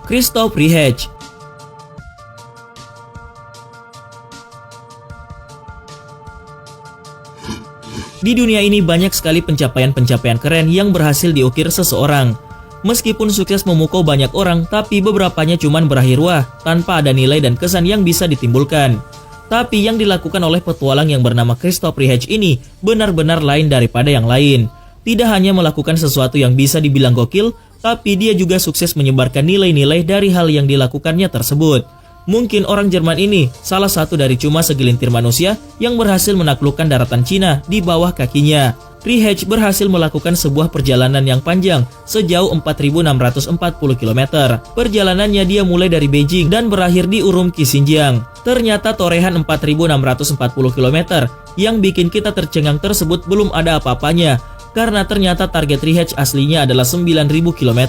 Christoph Riehacs. Di dunia ini banyak sekali pencapaian-pencapaian keren yang berhasil diukir seseorang. Meskipun sukses memukau banyak orang, tapi beberapanya cuman berakhir wah, tanpa ada nilai dan kesan yang bisa ditimbulkan. Tapi yang dilakukan oleh petualang yang bernama Christoph Riehacs ini benar-benar lain daripada yang lain. Tidak hanya melakukan sesuatu yang bisa dibilang gokil, tapi dia juga sukses menyebarkan nilai-nilai dari hal yang dilakukannya tersebut. Mungkin orang Jerman ini salah satu dari cuma segelintir manusia yang berhasil menaklukkan daratan Cina di bawah kakinya. Riehacs berhasil melakukan sebuah perjalanan yang panjang sejauh 4.640 km. Perjalanannya dia mulai dari Beijing dan berakhir di Urumqi, Xinjiang. Ternyata torehan 4.640 km yang bikin kita tercengang tersebut belum ada apa-apanya, karena ternyata target Riehacs aslinya adalah 9.000 km.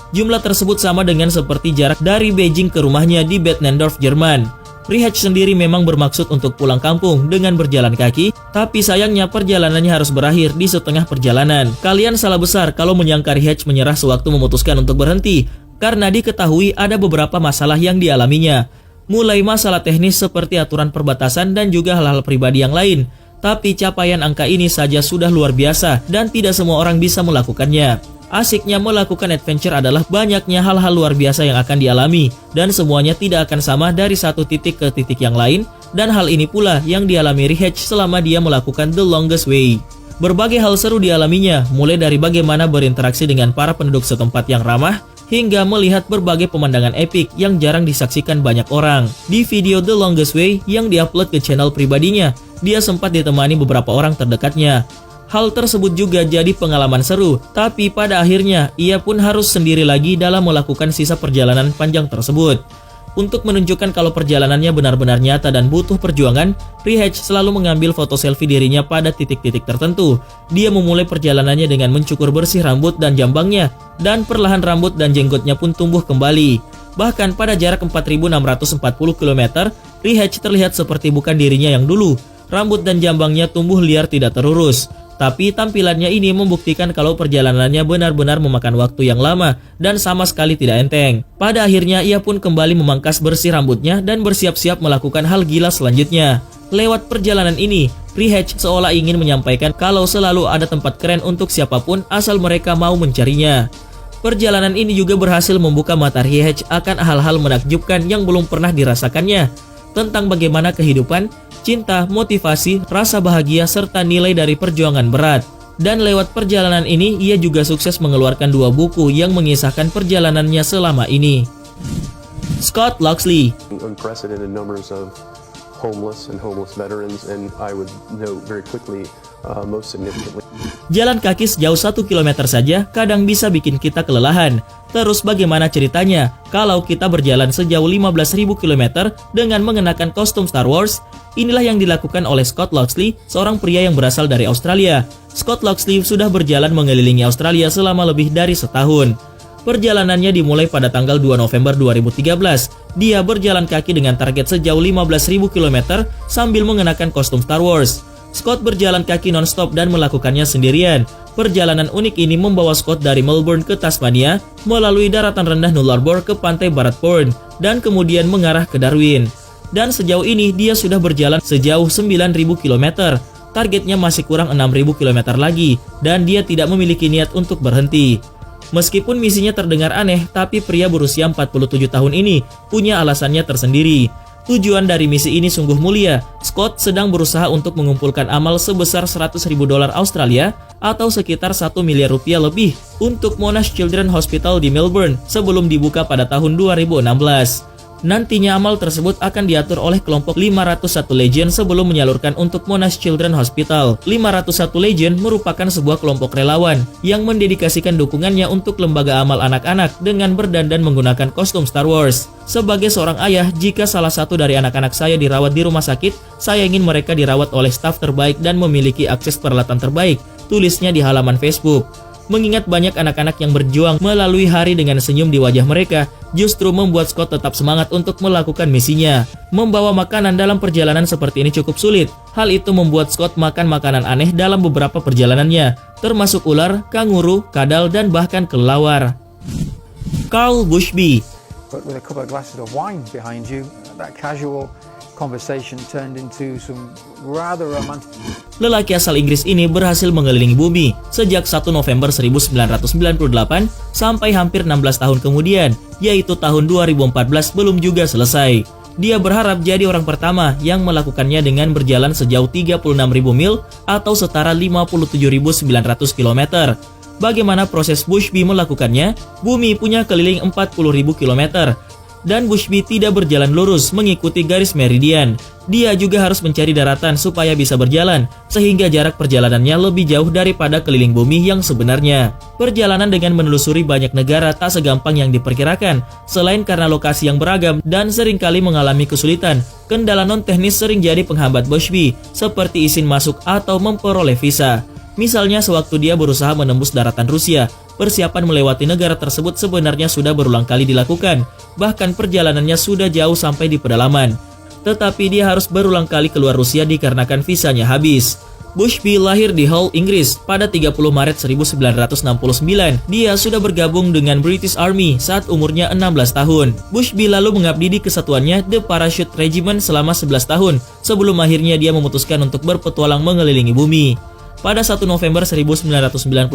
Jumlah tersebut sama dengan seperti jarak dari Beijing ke rumahnya di Bad Nenndorf, Jerman. Riehacs sendiri memang bermaksud untuk pulang kampung dengan berjalan kaki, tapi sayangnya perjalanannya harus berakhir di setengah perjalanan. Kalian salah besar kalau menyangka Riehacs menyerah sewaktu memutuskan untuk berhenti, karena diketahui ada beberapa masalah yang dialaminya. Mulai masalah teknis seperti aturan perbatasan dan juga hal-hal pribadi yang lain. Tapi capaian angka ini saja sudah luar biasa dan tidak semua orang bisa melakukannya. Asiknya melakukan adventure adalah banyaknya hal-hal luar biasa yang akan dialami, dan semuanya tidak akan sama dari satu titik ke titik yang lain, dan hal ini pula yang dialami Riehacs selama dia melakukan The Longest Way. Berbagai hal seru dialaminya, mulai dari bagaimana berinteraksi dengan para penduduk setempat yang ramah, hingga melihat berbagai pemandangan epik yang jarang disaksikan banyak orang. Di video The Longest Way yang diupload ke channel pribadinya, dia sempat ditemani beberapa orang terdekatnya. Hal tersebut juga jadi pengalaman seru, tapi pada akhirnya ia pun harus sendiri lagi dalam melakukan sisa perjalanan panjang tersebut. Untuk menunjukkan kalau perjalanannya benar-benar nyata dan butuh perjuangan, Riehacs selalu mengambil foto selfie dirinya pada titik-titik tertentu. Dia memulai perjalanannya dengan mencukur bersih rambut dan jambangnya, dan perlahan rambut dan jenggotnya pun tumbuh kembali. Bahkan pada jarak 4.640 km, Riehacs terlihat seperti bukan dirinya yang dulu. Rambut dan jambangnya tumbuh liar tidak terurus. Tapi tampilannya ini membuktikan kalau perjalanannya benar-benar memakan waktu yang lama dan sama sekali tidak enteng. Pada akhirnya ia pun kembali memangkas bersih rambutnya dan bersiap-siap melakukan hal gila selanjutnya. Lewat perjalanan ini, Riehacs seolah ingin menyampaikan kalau selalu ada tempat keren untuk siapapun asal mereka mau mencarinya. Perjalanan ini juga berhasil membuka mata Riehacs akan hal-hal menakjubkan yang belum pernah dirasakannya, tentang bagaimana kehidupan, cinta, motivasi, rasa bahagia, serta nilai dari perjuangan berat. Dan lewat perjalanan ini, ia juga sukses mengeluarkan 2 buku yang mengisahkan perjalanannya selama ini. Scott Locksley. Unprecedented numbers of homeless veterans, and I would note very quickly, most significantly. Jalan kaki sejauh 1 km saja kadang bisa bikin kita kelelahan. Terus bagaimana ceritanya kalau kita berjalan sejauh 15.000 km dengan mengenakan kostum Star Wars? Inilah yang dilakukan oleh Scott Locksley, seorang pria yang berasal dari Australia. Scott Locksley sudah berjalan mengelilingi Australia selama lebih dari setahun. Perjalanannya dimulai pada tanggal 2 November 2013. Dia berjalan kaki dengan target sejauh 15.000 km sambil mengenakan kostum Star Wars. Scott berjalan kaki non-stop dan melakukannya sendirian. Perjalanan unik ini membawa Scott dari Melbourne ke Tasmania, melalui daratan rendah Nullarbor ke pantai barat Perth, dan kemudian mengarah ke Darwin. Dan sejauh ini dia sudah berjalan sejauh 9.000 km. Targetnya masih kurang 6.000 km lagi, dan dia tidak memiliki niat untuk berhenti. Meskipun misinya terdengar aneh, tapi pria berusia 47 tahun ini punya alasannya tersendiri. Tujuan dari misi ini sungguh mulia. Scott sedang berusaha untuk mengumpulkan amal sebesar $100.000 Australia atau sekitar 1 miliar rupiah lebih untuk Monash Children's Hospital di Melbourne sebelum dibuka pada tahun 2016. Nantinya amal tersebut akan diatur oleh kelompok 501 Legion sebelum menyalurkan untuk Monash Children's Hospital. 501 Legion merupakan sebuah kelompok relawan yang mendedikasikan dukungannya untuk lembaga amal anak-anak dengan berdandan menggunakan kostum Star Wars. Sebagai seorang ayah, jika salah satu dari anak-anak saya dirawat di rumah sakit, saya ingin mereka dirawat oleh staf terbaik dan memiliki akses peralatan terbaik, tulisnya di halaman Facebook. Mengingat banyak anak-anak yang berjuang melalui hari dengan senyum di wajah mereka, justru membuat Scott tetap semangat untuk melakukan misinya. Membawa makanan dalam perjalanan seperti ini cukup sulit. Hal itu membuat Scott makan makanan aneh dalam beberapa perjalanannya, termasuk ular, kanguru, kadal, dan bahkan kelelawar. Carl Bushby. but with a couple of glasses of wine behind you, that casual conversation turned into some rather romantic. Lelaki asal Inggris ini berhasil mengelilingi bumi sejak 1 November 1998 sampai hampir 16 tahun kemudian, yaitu tahun 2014 belum juga selesai. Dia berharap jadi orang pertama yang melakukannya dengan berjalan sejauh 36.000 mil atau setara 57.900 km. Bagaimana proses Bushby melakukannya? Bumi punya keliling 40.000 km. Dan Bushby tidak berjalan lurus mengikuti garis meridian. Dia juga harus mencari daratan supaya bisa berjalan, sehingga jarak perjalanannya lebih jauh daripada keliling bumi yang sebenarnya. Perjalanan dengan menelusuri banyak negara tak segampang yang diperkirakan, selain karena lokasi yang beragam dan seringkali mengalami kesulitan. Kendala non-teknis sering jadi penghambat Bushby, seperti izin masuk atau memperoleh visa. Misalnya sewaktu dia berusaha menembus daratan Rusia, persiapan melewati negara tersebut sebenarnya sudah berulang kali dilakukan, bahkan perjalanannya sudah jauh sampai di pedalaman. Tetapi dia harus berulang kali keluar Rusia dikarenakan visanya habis. Bushby lahir di Hull, Inggris pada 30 Maret 1969. Dia sudah bergabung dengan British Army saat umurnya 16 tahun. Bushby lalu mengabdi di kesatuannya The Parachute Regiment selama 11 tahun, sebelum akhirnya dia memutuskan untuk berpetualang mengelilingi bumi. Pada 1 November 1998,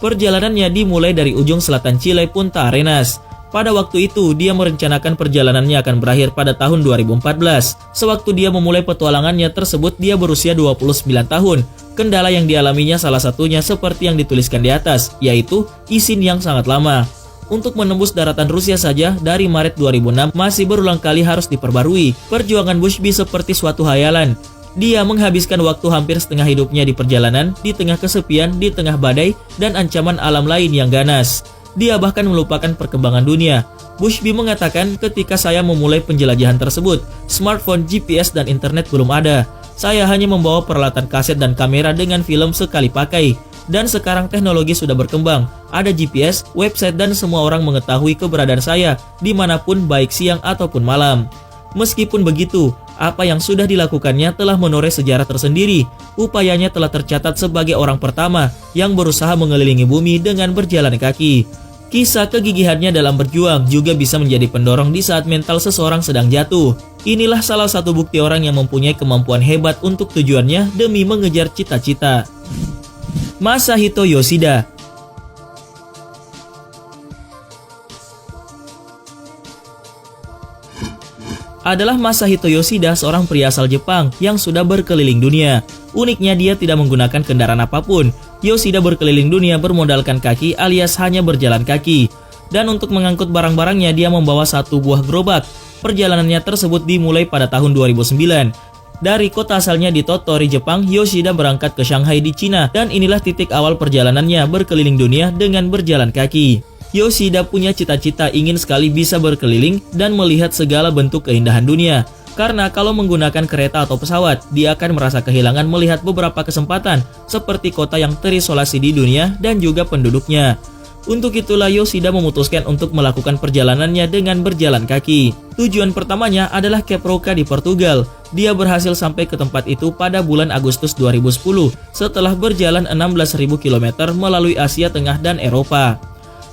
perjalanannya dimulai dari ujung selatan Chile Punta Arenas. Pada waktu itu, dia merencanakan perjalanannya akan berakhir pada tahun 2014. Sewaktu dia memulai petualangannya tersebut, dia berusia 29 tahun. Kendala yang dialaminya salah satunya seperti yang dituliskan di atas, yaitu izin yang sangat lama. Untuk menembus daratan Rusia saja, dari Maret 2006 masih berulang kali harus diperbarui. Perjuangan Bushby seperti suatu hayalan. Dia menghabiskan waktu hampir setengah hidupnya di perjalanan, di tengah kesepian, di tengah badai, dan ancaman alam lain yang ganas. Dia bahkan melupakan perkembangan dunia. Bushby mengatakan, ketika saya memulai penjelajahan tersebut, smartphone, GPS, dan internet belum ada. Saya hanya membawa peralatan kaset dan kamera dengan film sekali pakai. Dan sekarang teknologi sudah berkembang. Ada GPS, website, dan semua orang mengetahui keberadaan saya, dimanapun baik siang ataupun malam. Meskipun begitu, apa yang sudah dilakukannya telah menoreh sejarah tersendiri. Upayanya telah tercatat sebagai orang pertama yang berusaha mengelilingi bumi dengan berjalan kaki. Kisah kegigihannya dalam berjuang juga bisa menjadi pendorong di saat mental seseorang sedang jatuh. Inilah salah satu bukti orang yang mempunyai kemampuan hebat untuk tujuannya demi mengejar cita-cita. Masahito Yoshida adalah Masahito Yoshida, seorang pria asal Jepang yang sudah berkeliling dunia. Uniknya dia tidak menggunakan kendaraan apapun. Yoshida berkeliling dunia bermodalkan kaki alias hanya berjalan kaki. Dan untuk mengangkut barang-barangnya dia membawa satu buah gerobak. Perjalanannya tersebut dimulai pada tahun 2009. Dari kota asalnya di Tottori, Jepang, Yoshida berangkat ke Shanghai di Cina. Dan inilah titik awal perjalanannya berkeliling dunia dengan berjalan kaki. Yoshida punya cita-cita ingin sekali bisa berkeliling dan melihat segala bentuk keindahan dunia. Karena kalau menggunakan kereta atau pesawat, dia akan merasa kehilangan melihat beberapa kesempatan seperti kota yang terisolasi di dunia dan juga penduduknya. Untuk itulah Yoshida memutuskan untuk melakukan perjalanannya dengan berjalan kaki. Tujuan pertamanya adalah Cape Roca di Portugal. Dia berhasil sampai ke tempat itu pada bulan Agustus 2010 setelah berjalan 16.000 km melalui Asia Tengah dan Eropa.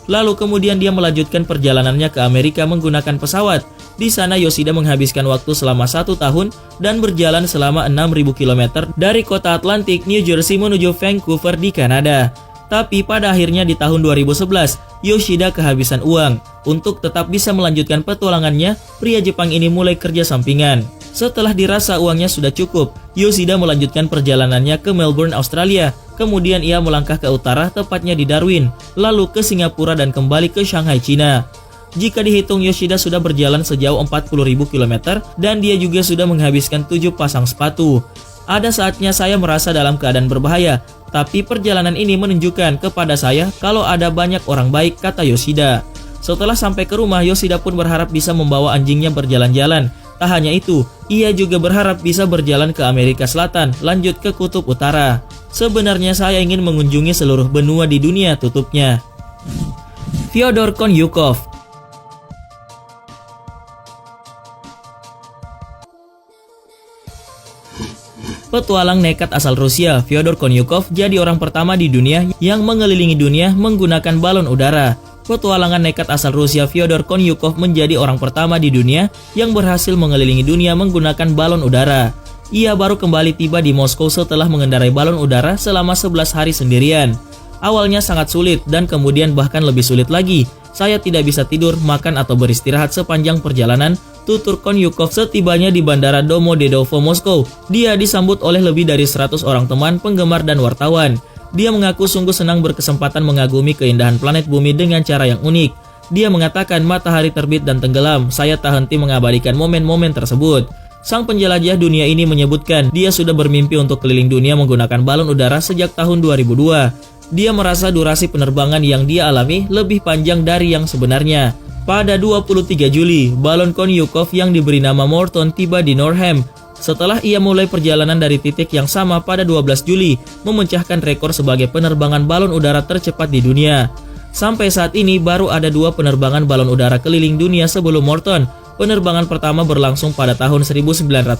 Lalu kemudian dia melanjutkan perjalanannya ke Amerika menggunakan pesawat. Di sana Yoshida menghabiskan waktu selama 1 tahun dan berjalan selama 6.000 km dari kota Atlantik, New Jersey menuju Vancouver di Kanada. Tapi pada akhirnya di tahun 2011, Yoshida kehabisan uang. Untuk tetap bisa melanjutkan petualangannya, pria Jepang ini mulai kerja sampingan. Setelah dirasa uangnya sudah cukup, Yoshida melanjutkan perjalanannya ke Melbourne, Australia. Kemudian ia melangkah ke utara, tepatnya di Darwin, lalu ke Singapura dan kembali ke Shanghai, Cina. Jika dihitung, Yoshida sudah berjalan sejauh 40.000 km dan dia juga sudah menghabiskan 7 pasang sepatu. Ada saatnya saya merasa dalam keadaan berbahaya, tapi perjalanan ini menunjukkan kepada saya kalau ada banyak orang baik, kata Yoshida. Setelah sampai ke rumah, Yoshida pun berharap bisa membawa anjingnya berjalan-jalan. Tak hanya itu, ia juga berharap bisa berjalan ke Amerika Selatan, lanjut ke Kutub Utara. Sebenarnya saya ingin mengunjungi seluruh benua di dunia, tutupnya. Fyodor Konyukov. Petualang nekat asal Rusia, Fyodor Konyukov jadi orang pertama di dunia yang mengelilingi dunia menggunakan balon udara. Petualangan nekat asal Rusia Fyodor Konyukov menjadi orang pertama di dunia yang berhasil mengelilingi dunia menggunakan balon udara. Ia baru kembali tiba di Moskow setelah mengendarai balon udara selama 11 hari sendirian. Awalnya sangat sulit dan kemudian bahkan lebih sulit lagi. Saya tidak bisa tidur, makan atau beristirahat sepanjang perjalanan, tutur Konyukov setibanya di Bandara Domodedovo, Moskow. Dia disambut oleh lebih dari 100 orang teman, penggemar dan wartawan. Dia mengaku sungguh senang berkesempatan mengagumi keindahan planet bumi dengan cara yang unik. Dia mengatakan matahari terbit dan tenggelam, saya tak henti mengabadikan momen-momen tersebut. Sang penjelajah dunia ini menyebutkan dia sudah bermimpi untuk keliling dunia menggunakan balon udara sejak tahun 2002. Dia merasa durasi penerbangan yang dia alami lebih panjang dari yang sebenarnya. Pada 23 Juli, balon Konyukov yang diberi nama Morton tiba di Norham. Setelah ia mulai perjalanan dari titik yang sama pada 12 Juli, memecahkan rekor sebagai penerbangan balon udara tercepat di dunia. Sampai saat ini baru ada 2 penerbangan balon udara keliling dunia sebelum Morton. Penerbangan pertama berlangsung pada tahun 1999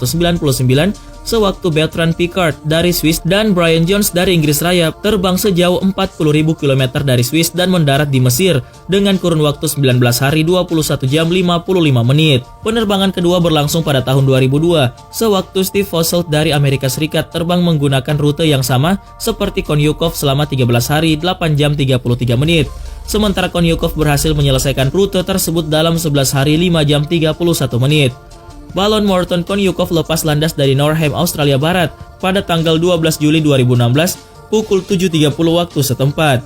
sewaktu Bertrand Piccard dari Swiss dan Brian Jones dari Inggris Raya terbang sejauh 40.000 km dari Swiss dan mendarat di Mesir dengan kurun waktu 19 hari 21 jam 55 menit. Penerbangan kedua berlangsung pada tahun 2002 sewaktu Steve Fossett dari Amerika Serikat terbang menggunakan rute yang sama seperti Konyukov selama 13 hari 8 jam 33 menit. Sementara Konyukov berhasil menyelesaikan rute tersebut dalam 11 hari 5 jam 31 menit. Balon Morton Konyukov lepas landas dari Norham, Australia Barat pada tanggal 12 Juli 2016 pukul 7.30 waktu setempat.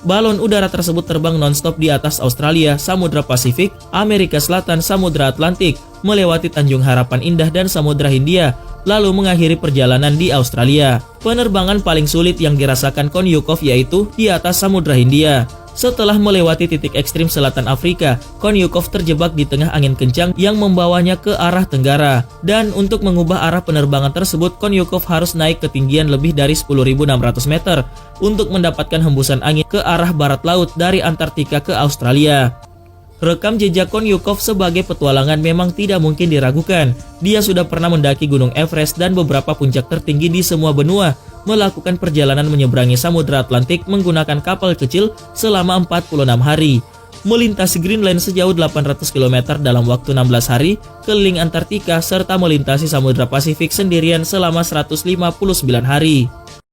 Balon udara tersebut terbang non-stop di atas Australia, Samudra Pasifik, Amerika Selatan, Samudra Atlantik, melewati Tanjung Harapan Indah dan Samudra Hindia, lalu mengakhiri perjalanan di Australia. Penerbangan paling sulit yang dirasakan Konyukov yaitu di atas Samudra Hindia. Setelah melewati titik ekstrim selatan Afrika, Konyukov terjebak di tengah angin kencang yang membawanya ke arah tenggara. Dan untuk mengubah arah penerbangan tersebut, Konyukov harus naik ketinggian lebih dari 10.600 meter untuk mendapatkan hembusan angin ke arah barat laut dari Antartika ke Australia. Rekam jejak Konyukov sebagai petualangan memang tidak mungkin diragukan. Dia sudah pernah mendaki Gunung Everest dan beberapa puncak tertinggi di semua benua, melakukan perjalanan menyeberangi Samudra Atlantik menggunakan kapal kecil selama 46 hari, melintasi Greenland sejauh 800 km dalam waktu 16 hari, keliling Antartika, serta melintasi Samudra Pasifik sendirian selama 159 hari.